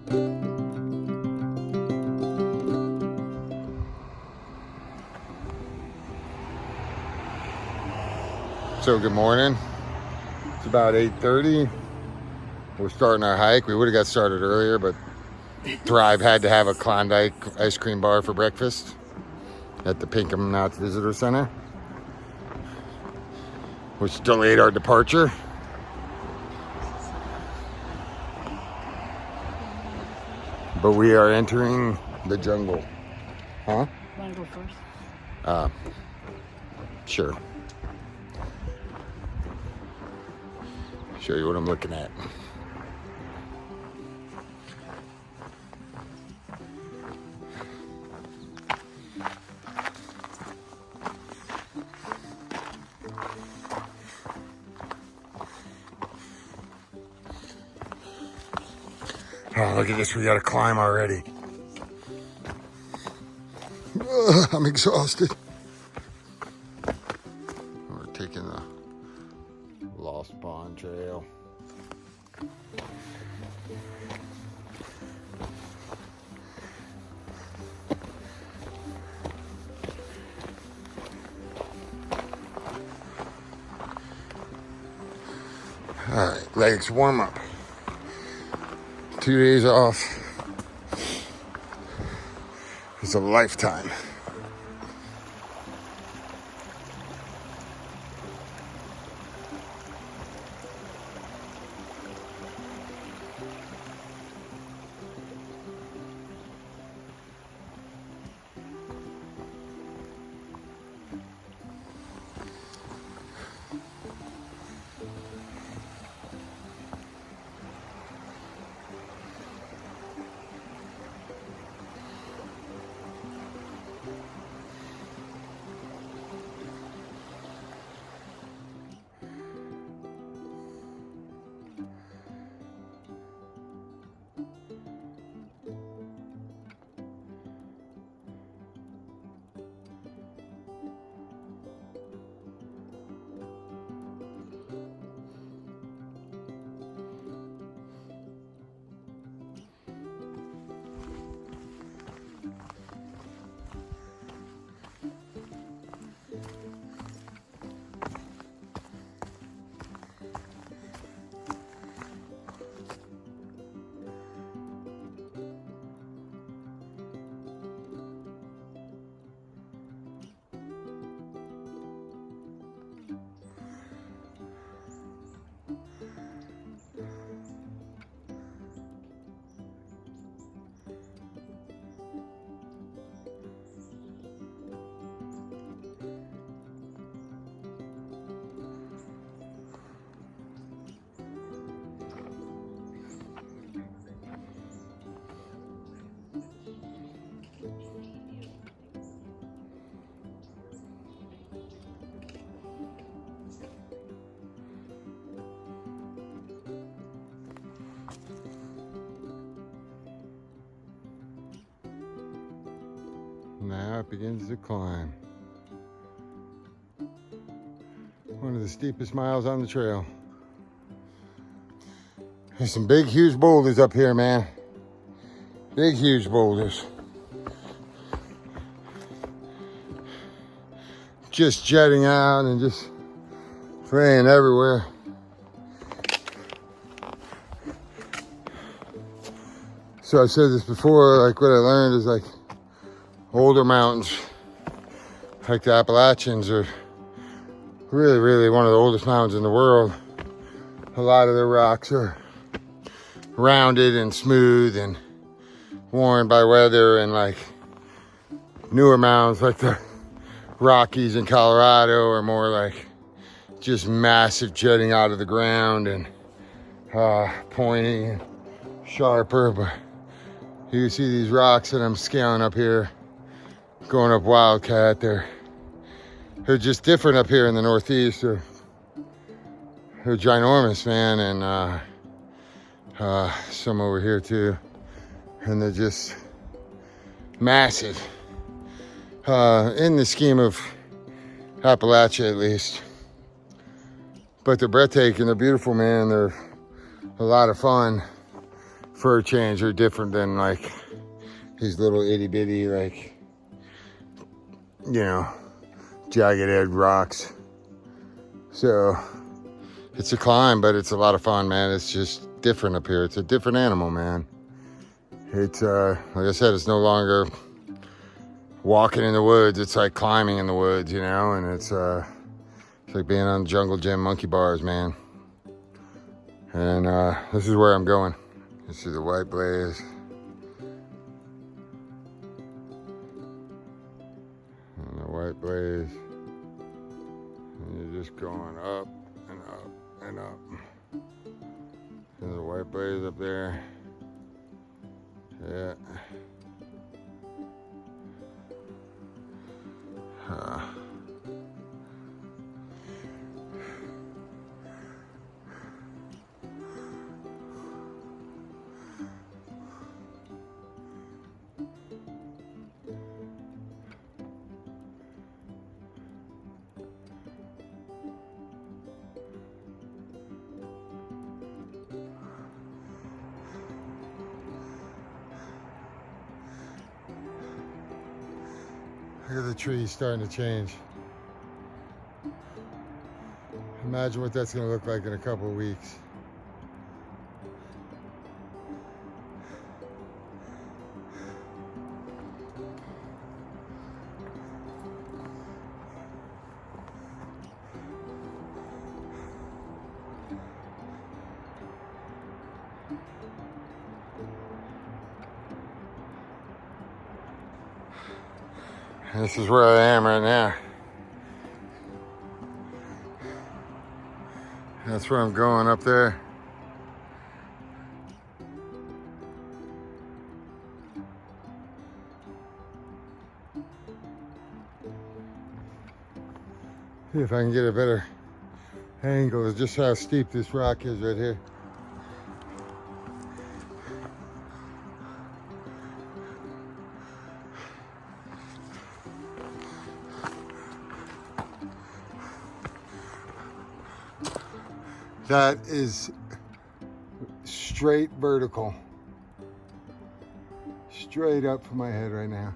So good morning. It's about 8:30. We're starting our hike. We would have got started earlier, but Thrive had to have a Klondike ice cream bar for breakfast at the Pinkham Notch Visitor Center, which delayed our departure. But we are entering the jungle. Huh? Want to go first? Sure. Show you what I'm looking at. Oh, look at this. We got to climb already. Ugh, I'm exhausted. We're taking the Lost Pond Trail. All right, legs warm up. 2 days off. It's a lifetime. Now it begins to climb. One of the steepest miles on the trail. There's some big, huge boulders up here, man. Big, huge boulders. Just jetting out and just spraying everywhere. So I've said this before, like what I learned is like older mountains, like the Appalachians, are really one of the oldest mountains in the world. A lot of the rocks are rounded and smooth and worn by weather, and like newer mountains like the Rockies in Colorado are more like just massive, jutting out of the ground and pointy and sharper. But you see these rocks that I'm scaling up here, going up Wildcat, they're just different up here in the Northeast. They're ginormous, man, and some over here too, and they're just massive in the scheme of Appalachia, at least. But they're breathtaking. They're beautiful, man. They're a lot of fun fur chains are different than like these little itty bitty, like, you know, jagged edge rocks. So it's a climb, but it's a lot of fun, man. It's just different up here. It's a different animal, man. It's like I said, it's no longer walking in the woods. It's like climbing in the woods, you know, and it's like being on Jungle Gym monkey bars, man. And this is where I'm going. This is the White Blaze. And the White Blaze. And you're just going up and up and up. There's a White Blaze up there. Yeah. Look at the trees starting to change. Imagine what that's going to look like in a couple of weeks. This is where I am right now. That's where I'm going, up there. See if I can get a better angle of just how steep this rock is right here. That is straight vertical. Straight up from my head right now.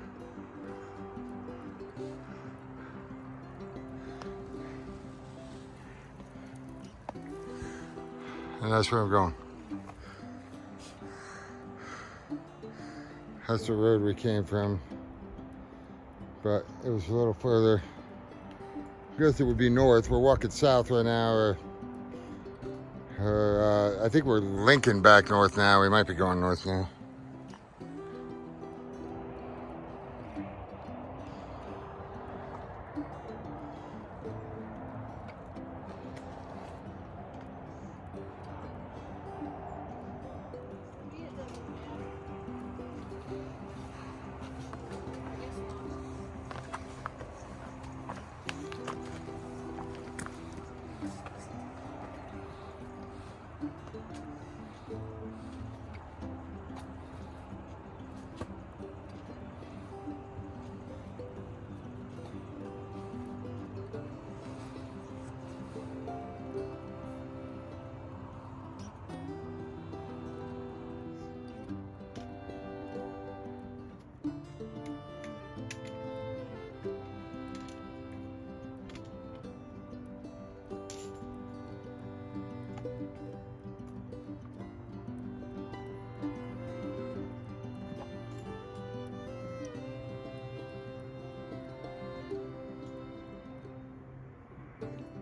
And that's where I'm going. That's the road we came from. But it was a little further. I guess it would be north. We're walking south right now, I think we're linking back north now. We might be going north now.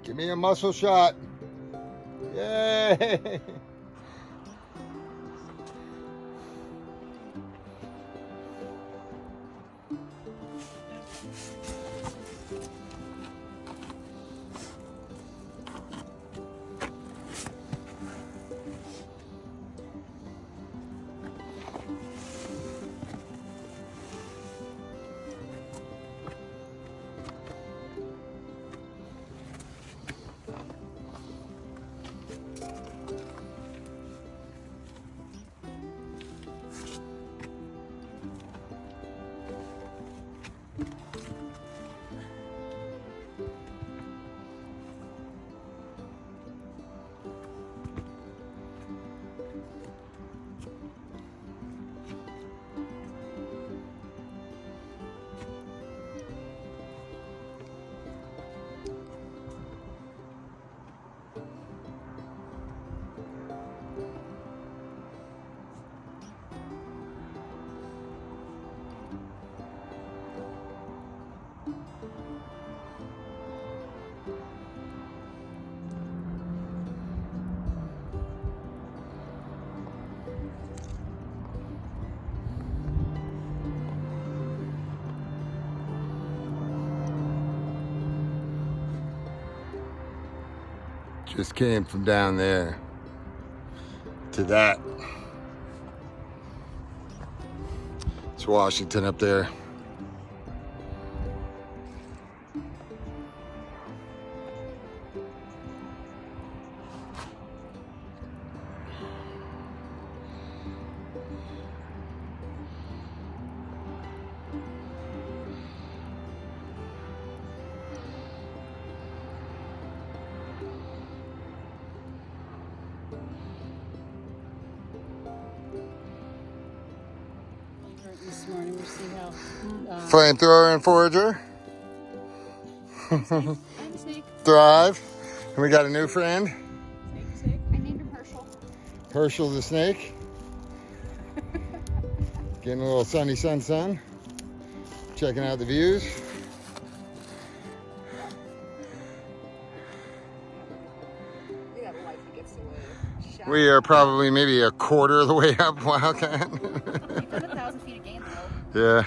Give me a muscle shot. Yay! Just came from down there to that. It's Washington up there. This morning we'll see how. Flamethrower and forager. And snake. Thrive. And we got a new friend. Snake. I named him Herschel. Herschel the snake. Getting a little sunny sun. Checking out the views. That life gets away. We are probably maybe a quarter of the way up Wildcat. We've done 1,000 feet again though. Yeah.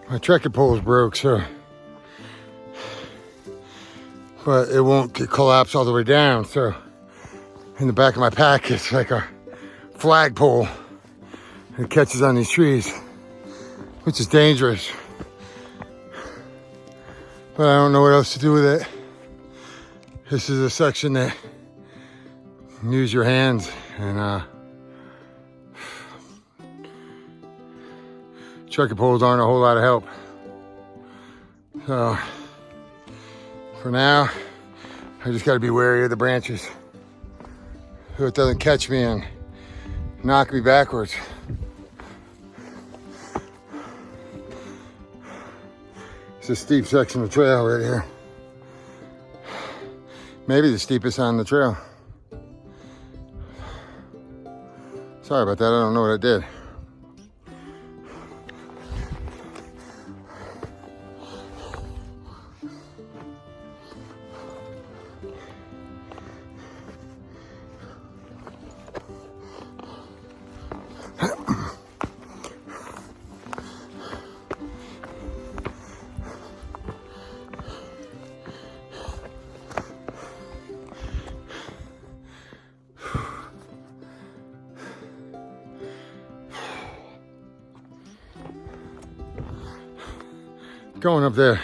My trekking pole's broke, so, but it won't collapse all the way down. So in the back of my pack, it's like a flagpole. It catches on these trees, which is dangerous. But I don't know what else to do with it. This is a section that you use your hands, and trekking poles aren't a whole lot of help. So for now, I just gotta be wary of the branches so it doesn't catch me and knock me backwards. It's a steep section of trail right here. Maybe the steepest on the trail. Sorry about that, I don't know what I did. Going up there.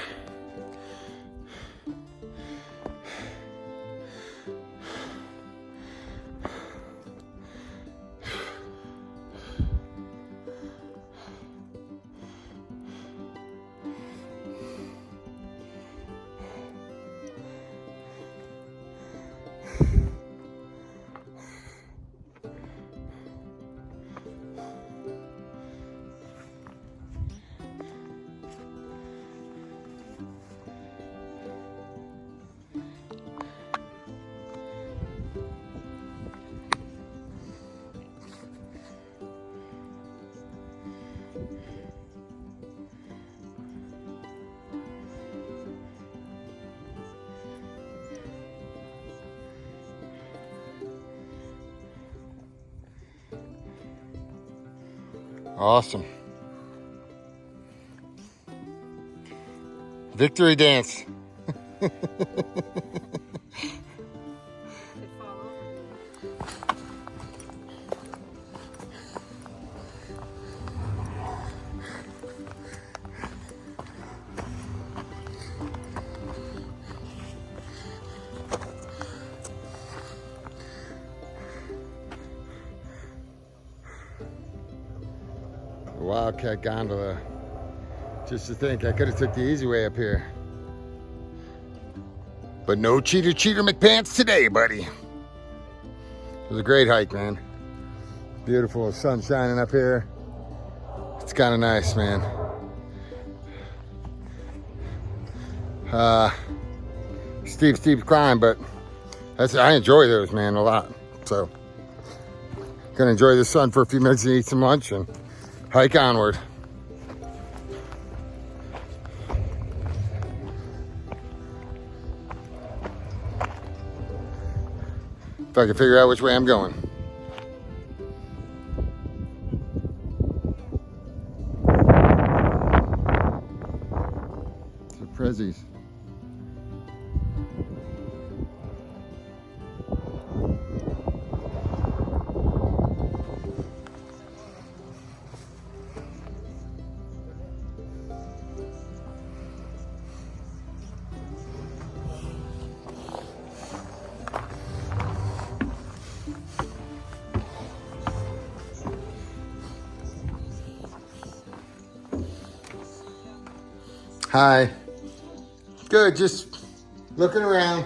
Awesome. Victory dance. Wildcat gondola. Just to think, I could have took the easy way up here. But no cheater McPants today, buddy. It was a great hike, man. Beautiful sun shining up here. It's kind of nice, man. Steep climb, but I enjoy those, man, a lot. So, gonna enjoy the sun for a few minutes and eat some lunch and hike onward. If I can figure out which way I'm going. Prezzies. Hi. Good, just looking around.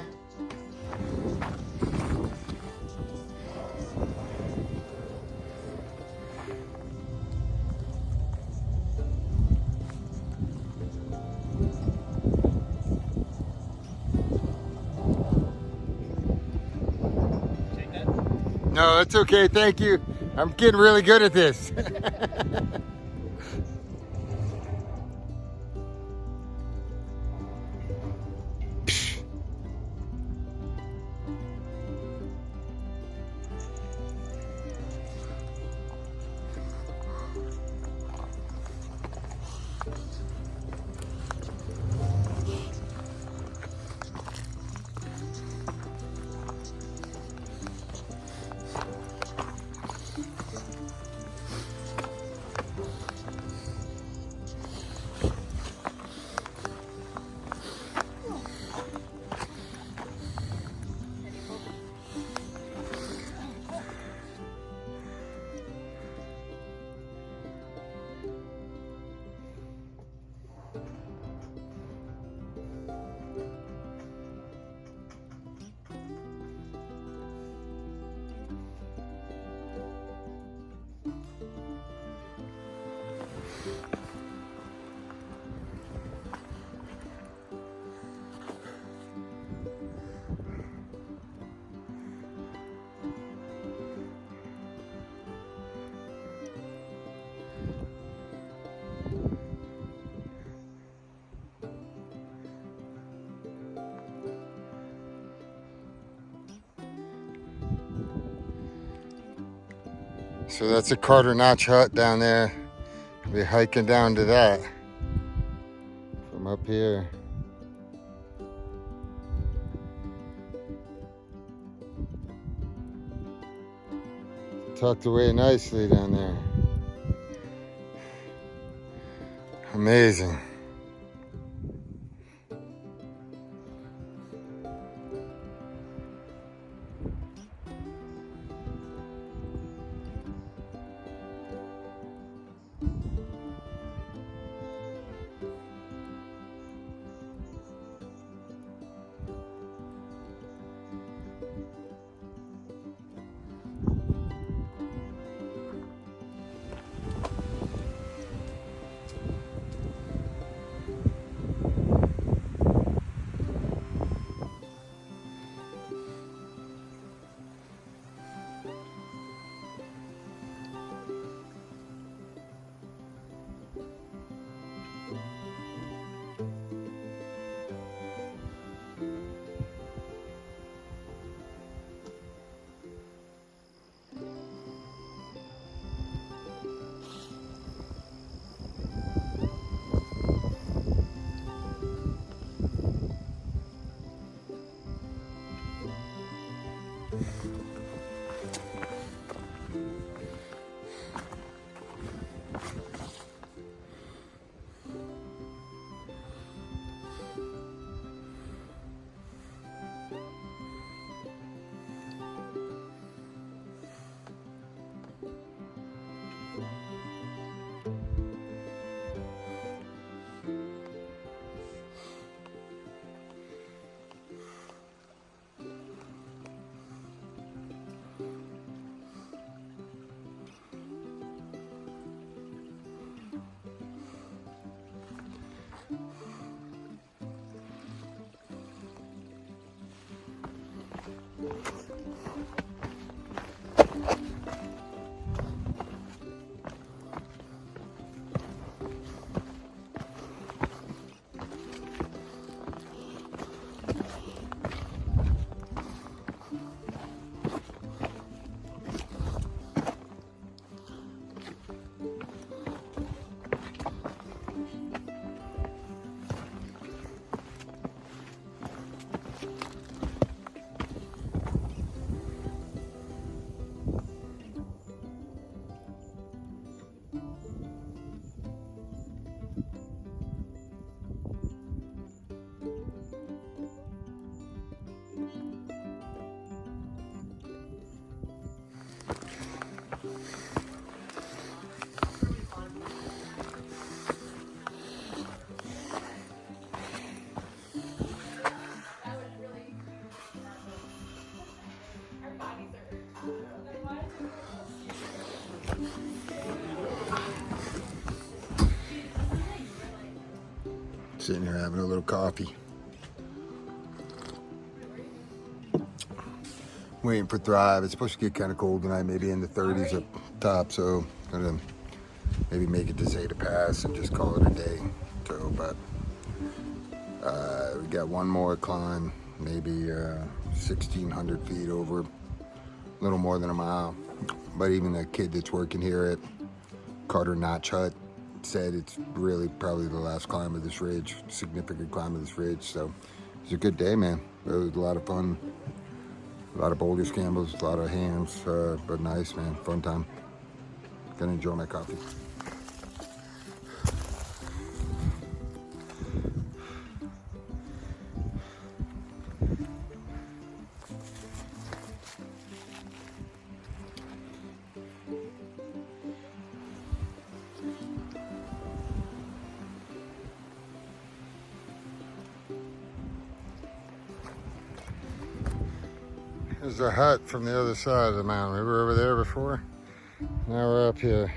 Take that? No, that's okay, thank you. I'm getting really good at this. So that's a Carter Notch hut down there. We'll be hiking down to that from up here. Tucked away nicely down there. Amazing. Sitting here having a little coffee. Waiting for Thrive. It's supposed to get kind of cold tonight, maybe in the 30s up top, so I'm gonna maybe make it to Zeta Pass and just call it a day. So, but we got one more climb, maybe 1,600 feet over, a little more than a mile. But even the kid that's working here at Carter Notch Hut said it's really probably the last climb of this ridge, significant climb of this ridge. So it was a good day, man. It was a lot of fun, a lot of boulder scrambles, a lot of hands, but nice, man. Fun time. Gonna enjoy my coffee. There's a hut from the other side of the mountain. We were over there before. Now we're up here.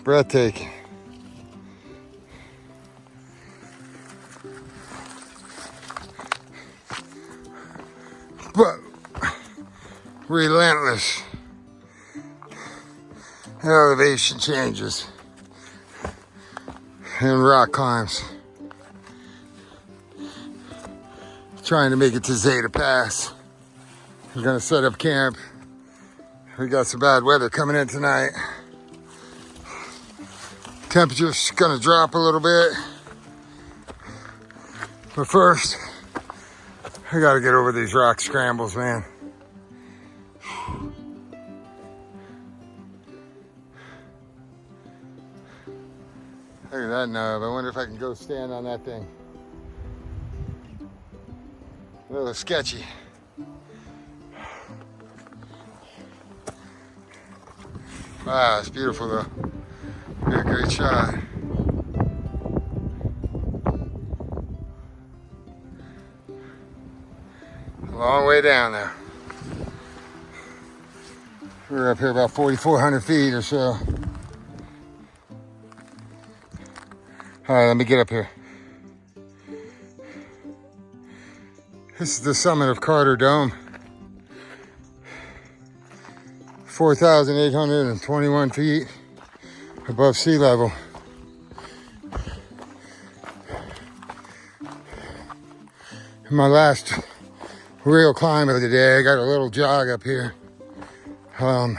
Breathtaking. But relentless elevation changes and rock climbs. trying to make it to Zeta Pass. We're gonna set up camp. We got some bad weather coming in tonight. Temperature's gonna drop a little bit. But first, I gotta get over these rock scrambles, man. Look at that nub. I wonder if I can go stand on that thing. A little sketchy. Wow, it's beautiful though. Be a great shot. A long way down there. We're up here about 4,400 feet or so. All right, let me get up here. This is the summit of Carter Dome. 4,821 feet above sea level. My last real climb of the day, I got a little jog up here. And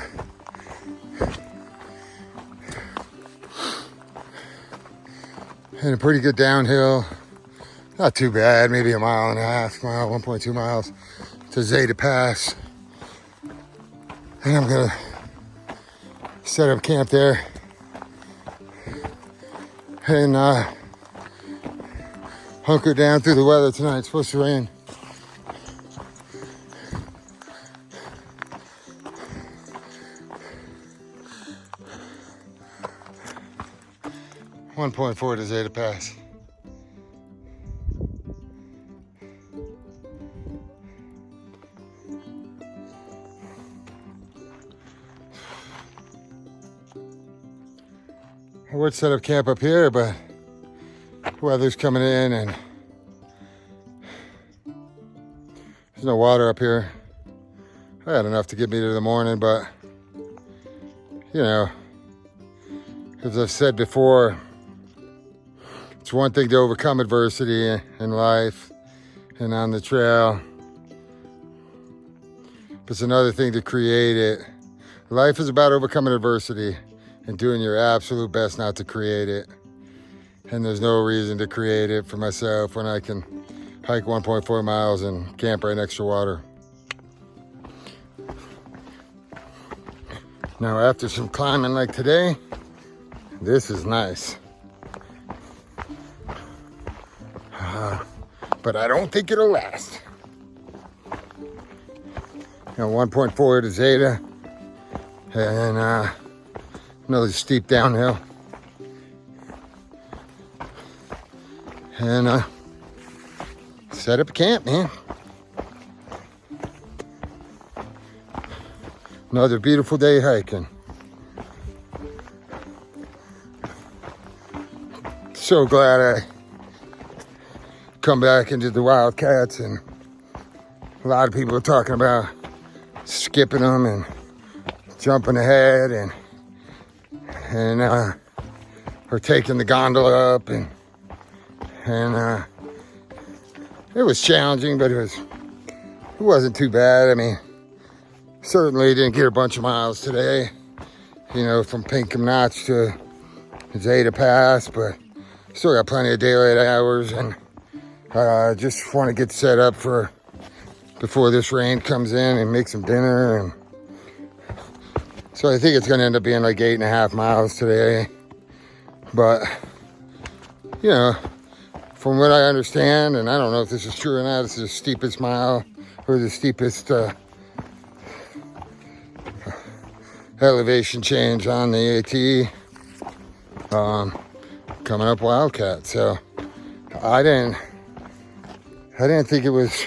a pretty good downhill. Not too bad, maybe a mile and a half, 1.2 miles to Zeta Pass. And I'm gonna set up camp there and hunker down through the weather tonight. It's supposed to rain. .4 to Zeta Pass. I would set up camp up here, but weather's coming in and there's no water up here. I had enough to get me to the morning, but you know, as I've said before, it's one thing to overcome adversity in life and on the trail, but it's another thing to create it. Life is about overcoming adversity and doing your absolute best not to create it. And there's no reason to create it for myself when I can hike 1.4 miles and camp right next to water. Now, after some climbing like today, this is nice. But I don't think it'll last. You know, 1.4 to Zeta and another steep downhill. And set up a camp, man. Another beautiful day hiking. So glad I come back into the Wildcats, and a lot of people are talking about skipping them and jumping ahead and or taking the gondola up, and it was challenging, but it wasn't too bad. I mean, certainly didn't get a bunch of miles today, you know, from Pinkham Notch to Zeta Pass, but still got plenty of daylight hours, and just want to get set up for before this rain comes in and make some dinner. And so I think it's going to end up being like 8.5 miles today. But, you know, from what I understand, and I don't know if this is true or not, this is the steepest mile or the steepest elevation change on the AT coming up Wildcat. So I didn't think it was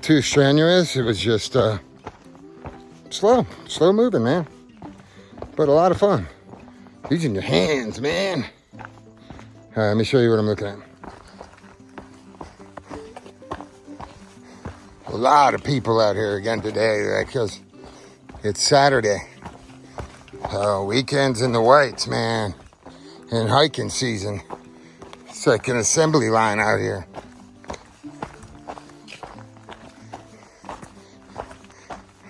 too strenuous. It was just slow moving, man, but a lot of fun. Using your hands, man. All right, let me show you what I'm looking at. A lot of people out here again today because it's Saturday. Weekends in the whites, man, and hiking season. It's like an assembly line out here.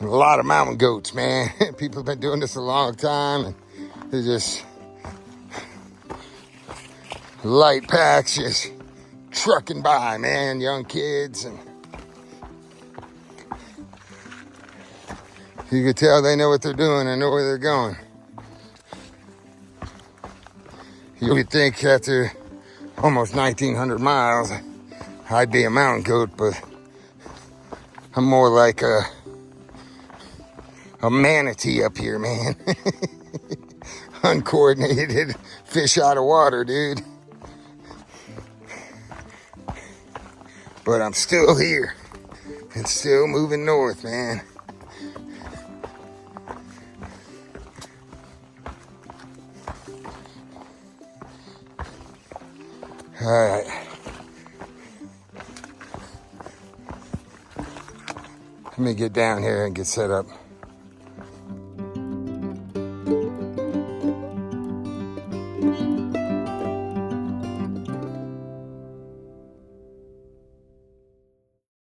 A lot of mountain goats, man. People have been doing this a long time, and they're just light packs just trucking by, man. Young kids, and you can tell they know what they're doing and know where they're going. You would think after almost 1,900 miles, I'd be a mountain goat, but I'm more like a manatee up here, man. Uncoordinated fish out of water, dude. But I'm still here and still moving north, man. All right. Let me get down here and get set up.